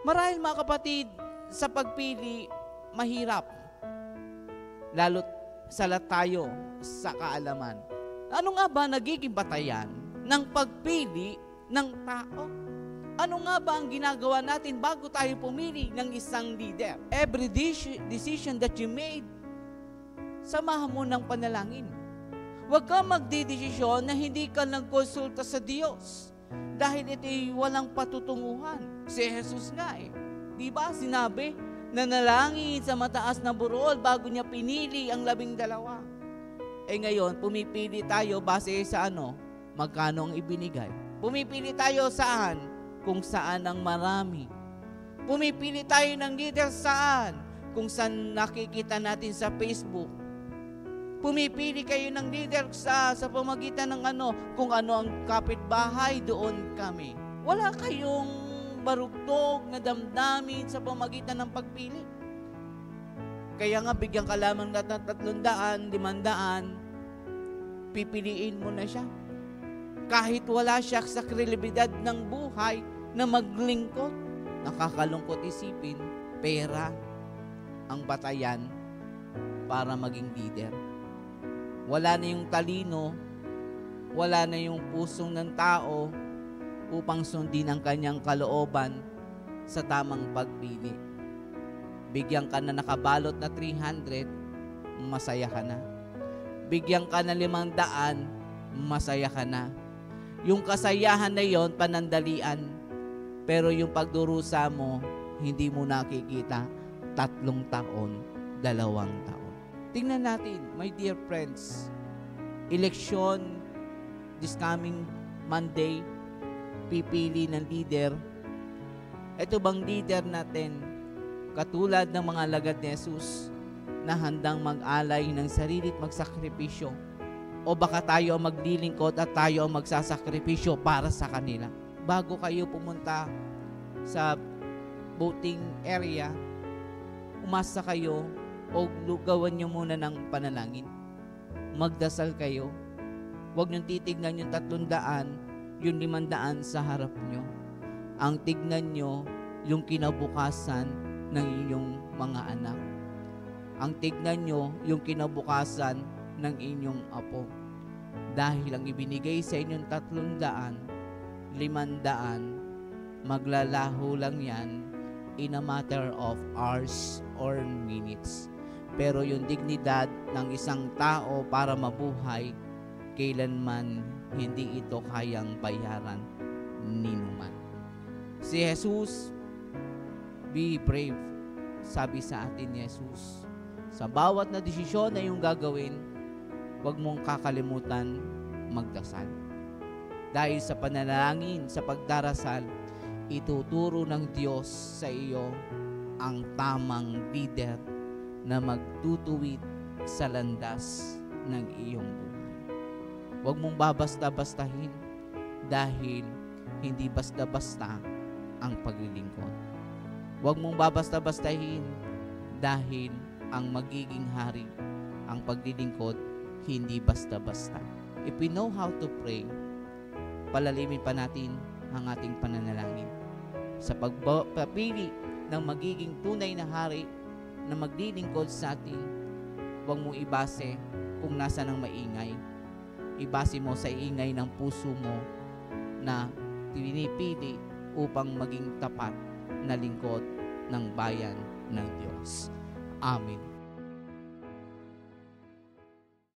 Marahil mga kapatid, sa pagpili, mahirap. Lalo't salat tayo sa kaalaman. Ano nga ba nagiging batayan ng pagpili ng tao? Ano nga ba ang ginagawa natin bago tayo pumili ng isang leader? Every decision that you made, samahan mo ng panalangin. Huwag kang magdidesisyon na hindi ka nagkonsulta sa Diyos dahil ito'y walang patutunguhan. Si Jesus nga di ba sinabi, nanalangin sa mataas na burol bago niya pinili ang 12. Ngayon, pumipili tayo base sa magkano ang ibinigay. Pumipili tayo saan? Kung saan ang marami. Pumipili tayo ng leader saan? Kung saan nakikita natin sa Facebook. Pumipili kayo ng leader sa pamagitan ng kung ano ang kapitbahay, doon kami. Wala kayong barugtog na damdamin sa pamagitan ng pagpili. Kaya nga bigyan ka lamang ng 300, 500, pipiliin mo na siya. Kahit wala siya sa kredibilidad ng buhay na maglingkod, nakakalungkot isipin, pera ang batayan para maging leader. Wala na yung talino, wala na yung pusong ng tao upang sundin ang kanyang kalooban sa tamang pagpili. Bigyan ka na nakabalot na 300, masaya ka na. Bigyan ka na 500, masaya ka na. Yung kasayahan na yon, panandalian. Pero yung pagdurusa mo, hindi mo nakikita 3 taon, 2 taon. Tingnan natin, my dear friends, eleksyon this coming Monday, pipili ng leader. Ito bang leader natin, katulad ng mga alagad ni Jesus, na handang mag-alay ng sarili at magsakripisyo? O baka tayo ang maglilingkod at tayo ang magsasakripisyo para sa kanila? Bago kayo pumunta sa voting area, umasa kayo o lugawan nyo muna ng panalangin. Magdasal kayo. Huwag nyo titignan yung 300, yung 500 sa harap nyo. Ang tignan nyo yung kinabukasan ng inyong mga anak. Ang tignan nyo yung kinabukasan ng inyong apo. Dahil ang ibinigay sa inyong 300, 500, maglalaho lang yan in a matter of hours or minutes. Pero yung dignidad ng isang tao para mabuhay, kailanman hindi ito kayang bayaran ninuman. Si Jesus, be brave. Sabi sa atin ni Jesus, sa bawat na desisyon na iyong gagawin, huwag mong kakalimutan magdasal. Dahil sa panalangin, sa pagdarasal, ituturo ng Diyos sa iyo ang tamang leader na magtutuwid sa landas ng iyong buhay. Huwag mong babasta-bastahin dahil hindi basta-basta ang paglilingkod. Huwag mong babasta-bastahin dahil ang magiging hari, ang paglilingkod, hindi basta-basta. If we know how to pray, palalimin pa natin ang ating pananalangin. Sa pagpapili ng magiging tunay na hari na maglilingkod sa atin, huwag mong ibase kung nasa ng maingay. Ibase mo sa ingay ng puso mo na pinipili upang maging tapat na lingkod ng bayan ng Diyos. Amen.